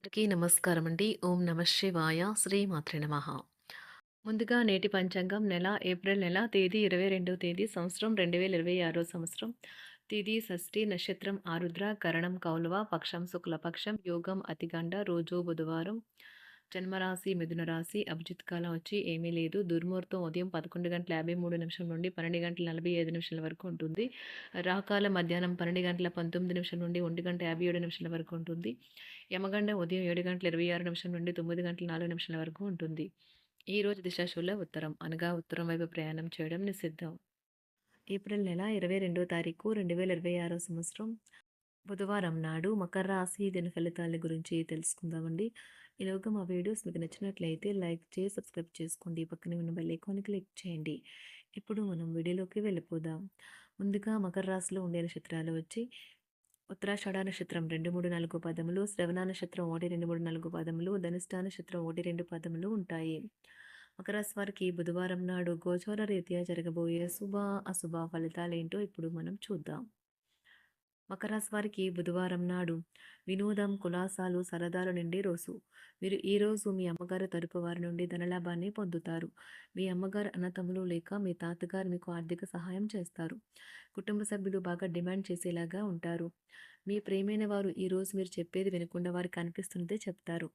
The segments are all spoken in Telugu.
అందరికీ నమస్కారం అండి. ఓం నమ శివాయ. శ్రీమాత్రే నమః. ముందుగా నేటి పంచాంగం నెల ఏప్రిల్ నెల తేదీ 22వ తేదీ సంవత్సరం 2026 సంవత్సరం. తిథి షష్ఠి, నక్షత్రం ఆరుద్ర, కరణం కౌలవ, పక్షం శుక్లపక్షం, యోగం అతిగండ, రోజు బుధవారం. జన్మరాశి మిథున రాశి. అభిజిత్ కాలం వచ్చి ఏమీ లేదు. దుర్ముహూర్తం ఉదయం 11:53 నుండి 12:45 వరకు ఉంటుంది. రాహుకాలం మధ్యాహ్నం 12:19 నుండి 1:57 వరకు ఉంటుంది. యమగండం ఉదయం 7:26 నుండి 9:04 వరకు ఉంటుంది. ఈ రోజు దిశాశూల ఉత్తరం, అనగా ఉత్తరం వైపు ప్రయాణం చేయడం నిషిద్ధం. ఏప్రిల్ నెల 22వ తారీఖు 2026 సంవత్సరం బుధవారం నాడు మకర రాశి దిన ఫలితాల గురించి తెలుసుకుందామండి. ఈలోగా మా వీడియోస్ మీకు నచ్చినట్లయితే లైక్ చేసి సబ్స్క్రైబ్ చేసుకోండి. పక్కనే ఉన్న బెల్ ఐకాన్ని క్లిక్ చేయండి. ఇప్పుడు మనం వీడియోలోకి వెళ్ళిపోదాం. ముందుగా మకర రాశిలో ఉండే నక్షత్రాలు వచ్చి ఉత్తరాషాఢ నక్షత్రం 2, 3, 4 పదములు, శ్రవణ నక్షత్రం 1, 2, 3, 4 పదములు, ధనిష్ట నక్షత్రం 1, 2 పదములు ఉంటాయి. మకర రాశి వారికి బుధవారం నాడు గోచార రీత్యా జరగబోయే శుభ అశుభ ఫలితాలేంటో ఇప్పుడు మనం చూద్దాం. మకర రాశి వారికి బుధవారం నాడు వినోదం, కులాసాలు, సరదాలు నిండే రోజు. మీరు ఈరోజు మీ అమ్మగారు తరపు వారి నుండి ధనలాభాన్ని పొందుతారు. మీ అమ్మగారు అన్నతమ్ములు లేక మీ తాతగారు మీకు ఆర్థిక సహాయం చేస్తారు. కుటుంబ సభ్యులు బాగా డిమాండ్ చేసేలాగా ఉంటారు. మీ ప్రియమైన వారు ఈరోజు మీరు చెప్పేది వినకుండా వారికి అనిపిస్తున్నదే చెప్తారు.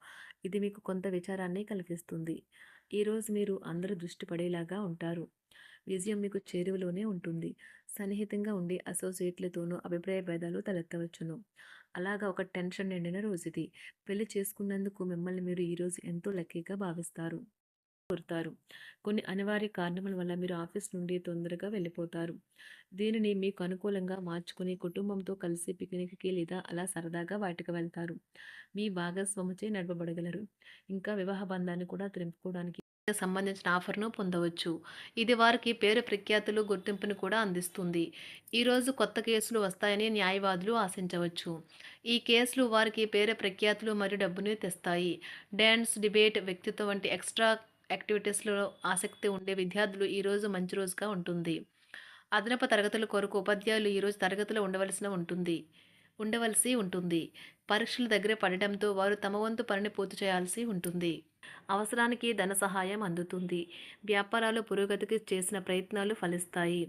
ఇది మీకు కొంత విచారాన్ని కలిగిస్తుంది. ఈరోజు మీరు అందరూ దృష్టి పడేలాగా ఉంటారు. విజయం మీకు చేరువలోనే ఉంటుంది. సన్నిహితంగా ఉండి అసోసియేట్లతోనూ అభిప్రాయ భేదాలు తలెత్తవచ్చును. అలాగా ఒక టెన్షన్ నిండిన రోజుది. పెళ్లి చేసుకున్నందుకు మిమ్మల్ని మీరు ఈరోజు ఎంతో లక్కీగా భావిస్తారు. కోరుతారు. కొన్ని అనివార్య కారణముల వల్ల మీరు ఆఫీస్ నుండి తొందరగా వెళ్ళిపోతారు. దీనిని మీకు అనుకూలంగా మార్చుకుని కుటుంబంతో కలిసి పిక్నిక్కి లేదా అలా సరదాగా బయటకు వెళ్తారు. మీ భాగస్వామిచే నడపబడగలరు. ఇంకా వివాహ బంధాన్ని కూడా తెంపుకోవడానికి సంబంధించిన ఆఫర్ను పొందవచ్చు. ఇది వారికి పేరు ప్రఖ్యాతులు, గుర్తింపును కూడా అందిస్తుంది. ఈరోజు కొత్త కేసులు వస్తాయని న్యాయవాదులు ఆశించవచ్చు. ఈ కేసులు వారికి పేరు ప్రఖ్యాతులు మరియు డబ్బుని తెస్తాయి. డాన్స్, డిబేట్, వ్యక్తిత్వం వంటి ఎక్స్ట్రా యాక్టివిటీస్లో ఆసక్తి ఉండే విద్యార్థులు ఈరోజు మంచి రోజుగా ఉంటుంది. అదనపు తరగతుల కొరకు ఉపాధ్యాయులు ఈరోజు తరగతిలో ఉండవలసి ఉంటుంది. పరీక్షలు దగ్గర పడటంతో వారు తమ వంతు పనిని పూర్తి చేయాల్సి ఉంటుంది. అవసరానికి ధన సహాయం అందుతుంది. వ్యాపారాలు పురోగతికి చేసిన ప్రయత్నాలు ఫలిస్తాయి.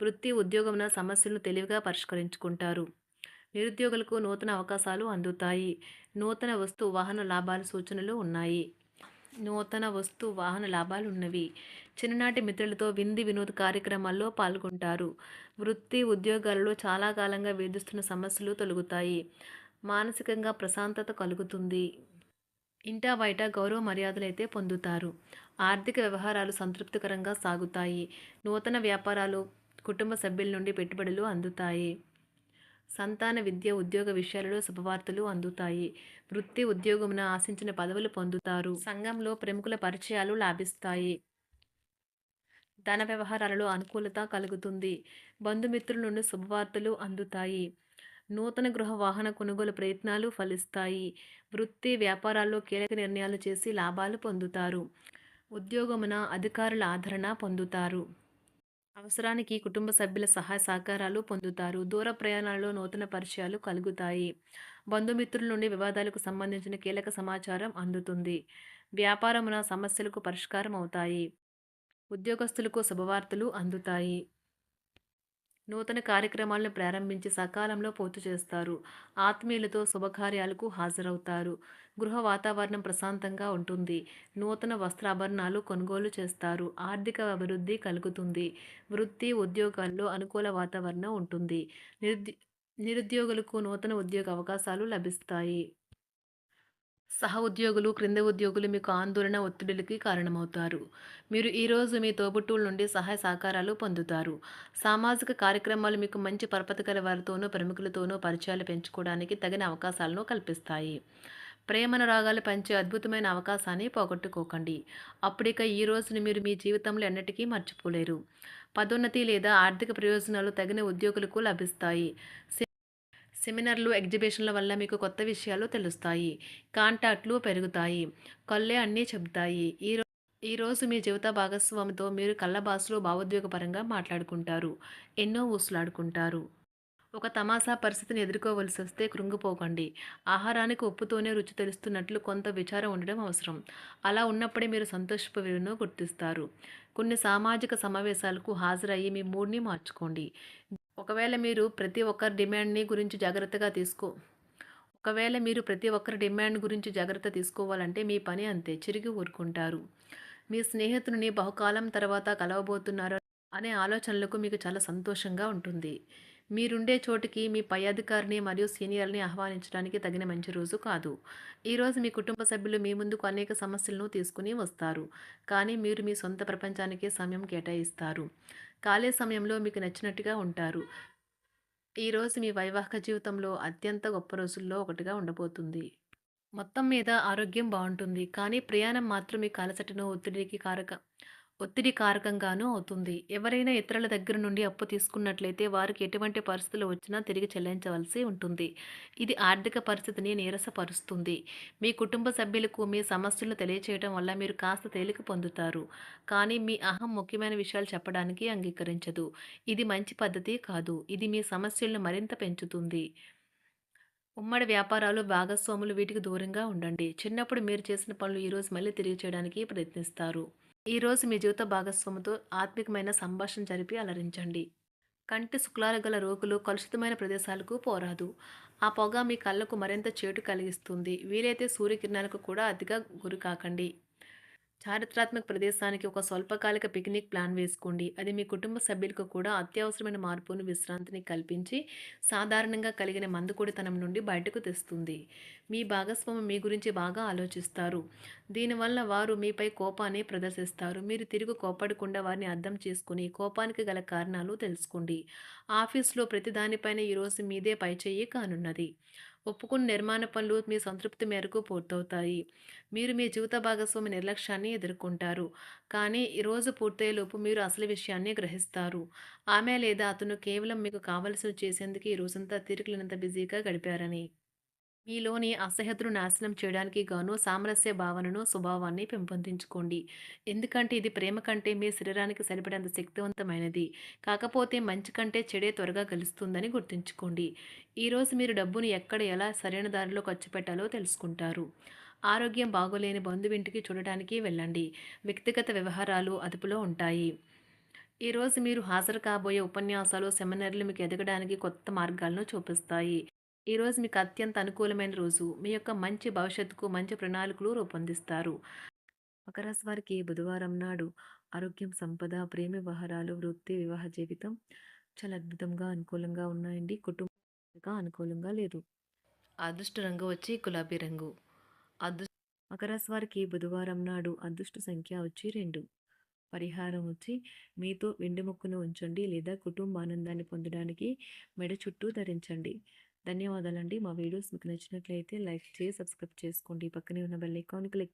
వృత్తి, ఉద్యోగమున సమస్యలను తెలివిగా పరిష్కరించుకుంటారు. నిరుద్యోగులకు నూతన అవకాశాలు అందుతాయి. నూతన వస్తు వాహన లాభాల సూచనలు ఉన్నాయి. చిన్ననాటి మిత్రులతో విందు వినోద కార్యక్రమాల్లో పాల్గొంటారు. వృత్తి, ఉద్యోగాలలో చాలా కాలంగా వేధిస్తున్న సమస్యలు తొలగుతాయి. మానసికంగా ప్రశాంతత కలుగుతుంది. ఇంటా బయట గౌరవ మర్యాదలైతే పొందుతారు. ఆర్థిక వ్యవహారాలు సంతృప్తికరంగా సాగుతాయి. నూతన వ్యాపారాలు, కుటుంబ సభ్యుల నుండి పెట్టుబడులు అందుతాయి. సంతాన విద్య, ఉద్యోగ విషయాలలో శుభవార్తలు అందుతాయి. వృత్తి, ఉద్యోగమున ఆశించిన పదవులు పొందుతారు. సంఘంలో ప్రముఖుల పరిచయాలు లాభిస్తాయి. ధన వ్యవహారాలలో అనుకూలత కలుగుతుంది. బంధుమిత్రుల నుండి శుభవార్తలు అందుతాయి. నూతన గృహ వాహన కొనుగోలు ప్రయత్నాలు ఫలిస్తాయి. వృత్తి, వ్యాపారాల్లో కీలక నిర్ణయాలు చేసి లాభాలు పొందుతారు. ఉద్యోగమున అధికారుల ఆదరణ పొందుతారు. అవసరానికి కుటుంబ సభ్యుల సహాయ సహకారాలు పొందుతారు. దూర ప్రయాణాలలో నూతన పరిచయాలు కలుగుతాయి. బంధుమిత్రుల నుండి వివాదాలకు సంబంధించిన కీలక సమాచారం అందుతుంది. వ్యాపారమున సమస్యలకు పరిష్కారం అవుతాయి. ఉద్యోగస్తులకు శుభవార్తలు అందుతాయి. నూతన కార్యక్రమాలను ప్రారంభించి సకాలంలో పూర్తి చేస్తారు. ఆత్మీయులతో శుభకార్యాలకు హాజరవుతారు. గృహ వాతావరణం ప్రశాంతంగా ఉంటుంది. నూతన వస్త్రాభరణాలు కొనుగోలు చేస్తారు. ఆర్థిక అభివృద్ధి కలుగుతుంది. వృత్తి, ఉద్యోగాల్లో అనుకూల వాతావరణం ఉంటుంది. నిరుద్యోగులకు నూతన ఉద్యోగ అవకాశాలు లభిస్తాయి. సహ ఉద్యోగులు, క్రింద ఉద్యోగులు మీకు ఆందోళన, ఒత్తిడులకి కారణమవుతారు. మీరు ఈరోజు మీ తోబుట్టువుల నుండి సహాయ సహకారాలు పొందుతారు. సామాజిక కార్యక్రమాలు మీకు మంచి పరపతి గల వారితోనూ, ప్రముఖులతోనూ పరిచయాలు పెంచుకోవడానికి తగిన అవకాశాలను కల్పిస్తాయి. ప్రేమానురాగాలు పంచే అద్భుతమైన అవకాశాన్ని పోగొట్టుకోకండి. అప్పుడిక ఈ రోజుని మీరు మీ జీవితంలో ఎన్నటికీ మర్చిపోలేరు. పదోన్నతి లేదా ఆర్థిక ప్రయోజనాలు తగిన ఉద్యోగులకు లభిస్తాయి. సెమినార్లు, ఎగ్జిబిషన్ల వల్ల మీకు కొత్త విషయాలు తెలుస్తాయి. కాంటాక్ట్లు పెరుగుతాయి. కళ్ళే అన్నీ చెబుతాయి. ఈరోజు మీ జీవిత భాగస్వామితో మీరు కళ్ళ భాషలో భావోద్వేగపరంగా మాట్లాడుకుంటారు. ఎన్నో ఊసులాడుకుంటారు. ఒక తమాషా పరిస్థితిని ఎదుర్కోవలసొస్తే కృంగిపోకండి. ఆహారానికి ఉప్పుతోనే రుచి తెలుస్తున్నట్లు కొంత విచారం ఉండడం అవసరం. అలా ఉన్నప్పుడే మీరు సంతోషపు విలువను గుర్తిస్తారు. కొన్ని సామాజిక సమావేశాలకు హాజరయ్యి మీ మూడ్‌ని మార్చుకోండి. ఒకవేళ మీరు ప్రతి ఒక్కరి డిమాండ్‌ని గురించి జాగ్రత్తగా తీసుకో ఒకవేళ మీరు ప్రతి ఒక్కరి డిమాండ్ గురించి జాగ్రత్త తీసుకోవాలంటే మీ పని అంతే. చిరిగి ఊరుకుంటారు. మీ స్నేహితుడిని బహుకాలం తర్వాత కలవబోతున్నారు అనే ఆలోచనలకు మీకు చాలా సంతోషంగా ఉంటుంది. మీరుండే చోటికి మీ పై అధికారిని మరియు సీనియర్‌ని ఆహ్వానించడానికి తగిన మంచి రోజు కాదు. ఈరోజు మీ కుటుంబ సభ్యులు మీ ముందుకు అనేక సమస్యలను తీసుకొని వస్తారు. కానీ మీరు మీ సొంత ప్రపంచానికే సమయం కేటాయిస్తారు. ఖాళీ సమయంలో మీకు నచ్చినట్టుగా ఉంటారు. ఈరోజు మీ వైవాహిక జీవితంలో అత్యంత గొప్ప రోజుల్లో ఒకటిగా ఉండబోతుంది. మొత్తం మీద ఆరోగ్యం బావుంటుంది. కానీ ప్రయాణం మాత్రం మీకు అలసటను, ఒత్తిడి కారకంగానూ అవుతుంది. ఎవరైనా ఇతరుల దగ్గర నుండి అప్పు తీసుకున్నట్లయితే వారికి ఎటువంటి పరిస్థితులు వచ్చినా తిరిగి చెల్లించవలసి ఉంటుంది. ఇది ఆర్థిక పరిస్థితిని నీరసపరుస్తుంది. మీ కుటుంబ సభ్యులకు మీ సమస్యలను తెలియచేయడం వల్ల మీరు కాస్త తేలిక పొందుతారు. కానీ మీ అహం ముఖ్యమైన విషయాలు చెప్పడానికి అంగీకరించదు. ఇది మంచి పద్ధతి కాదు. ఇది మీ సమస్యలను మరింత పెంచుతుంది. ఉమ్మడి వ్యాపారాలు, భాగస్వాములు వీటికి దూరంగా ఉండండి. చిన్నప్పుడు మీరు చేసిన పనులు ఈరోజు మళ్ళీ తిరిగి చేయడానికి ప్రయత్నిస్తారు. ఈరోజు మీ జీవిత భాగస్వామితో ఆత్మికమైన సంభాషణ జరిపి అలరించండి. కంటి శుక్లాలు గల రోగులు కలుషితమైన ప్రదేశాలకు పోరాదు. ఆ పొగ మీ కళ్ళకు మరింత చేటు కలిగిస్తుంది. వీలైతే సూర్యకిరణాలకు కూడా అతిగా గురికాకండి. చారిత్రాత్మక ప్రదేశానికి ఒక స్వల్పకాలిక పిక్నిక్ ప్లాన్ వేసుకోండి. అది మీ కుటుంబ సభ్యులకు కూడా అత్యవసరమైన మార్పును, విశ్రాంతిని కల్పించి సాధారణంగా కలిగిన మందుకొడితనం నుండి బయటకు తెస్తుంది. మీ భాగస్వామి మీ గురించి బాగా ఆలోచిస్తారు. దీనివల్ల వారు మీపై కోపాన్ని ప్రదర్శిస్తారు. మీరు తిరిగి కోప్పడకుండా వారిని అర్థం చేసుకుని కోపానికి గల కారణాలు తెలుసుకోండి. ఆఫీస్లో ప్రతి దానిపైన ఈరోజు మీదే పైచేయి కానున్నది. ఒప్పుకున్న నిర్మాణ పనులు మీ సంతృప్తి మేరకు పూర్తవుతాయి. మీరు మీ జీవిత భాగస్వామి నిర్లక్ష్యాన్ని ఎదుర్కొంటారు. కానీ ఈ రోజు పూర్తయ్యేలోపు మీరు అసలు విషయాన్ని గ్రహిస్తారు. ఆమె లేదా అతను కేవలం మీకు కావలసినవి చేసేందుకు ఈ రోజంతా తీరికలేనంత బిజీగా గడిపారని. మీలోని అసహ్యతను నాశనం చేయడానికి గాను సామరస్య భావనను, స్వభావాన్ని పెంపొందించుకోండి. ఎందుకంటే ఇది ప్రేమ కంటే మీ శరీరానికి సరిపడేంత శక్తివంతమైనది. కాకపోతే మంచి కంటే చెడే త్వరగా గెలుస్తుందని గుర్తుంచుకోండి. ఈరోజు మీరు డబ్బును ఎక్కడ, ఎలా సరైన దారిలో ఖర్చు పెట్టాలో తెలుసుకుంటారు. ఆరోగ్యం బాగోలేని బంధువింటికి చూడటానికి వెళ్ళండి. వ్యక్తిగత వ్యవహారాలు అదుపులో ఉంటాయి. ఈరోజు మీరు హాజరు కాబోయే ఉపన్యాసాలు, సెమినార్లు మీకు ఎదగడానికి కొత్త మార్గాలను చూపిస్తాయి. ఈరోజు మీకు అత్యంత అనుకూలమైన రోజు. మీ యొక్క మంచి భవిష్యత్తుకు మంచి ప్రణాళికలు రూపొందిస్తారు. మకర రాశి వారికి బుధవారం నాడు ఆరోగ్యం, సంపద, ప్రేమ వ్యవహారాలు, వృత్తి, వివాహ జీవితం చాలా అద్భుతంగా, అనుకూలంగా ఉన్నాయండి. కుటుంబంగా అనుకూలంగా లేదు. అదృష్ట రంగు వచ్చి గులాబీ రంగు. అదృ మకర రాశి వారికి బుధవారం నాడు అదృష్ట సంఖ్య వచ్చి 2. పరిహారం వచ్చి మీతో వెండి ముక్కును ఉంచండి లేదా కుటుంబ ఆనందాన్ని పొందడానికి మెడ చుట్టూ ధరించండి. ధన్యవాదాలండి. మా వీడియోస్ మీకు నచ్చినట్లయితే లైక్ చేసి సబ్స్క్రైబ్ చేసుకోండి. పక్కనే ఉన్న బెల్ ఐకాన్ క్లిక్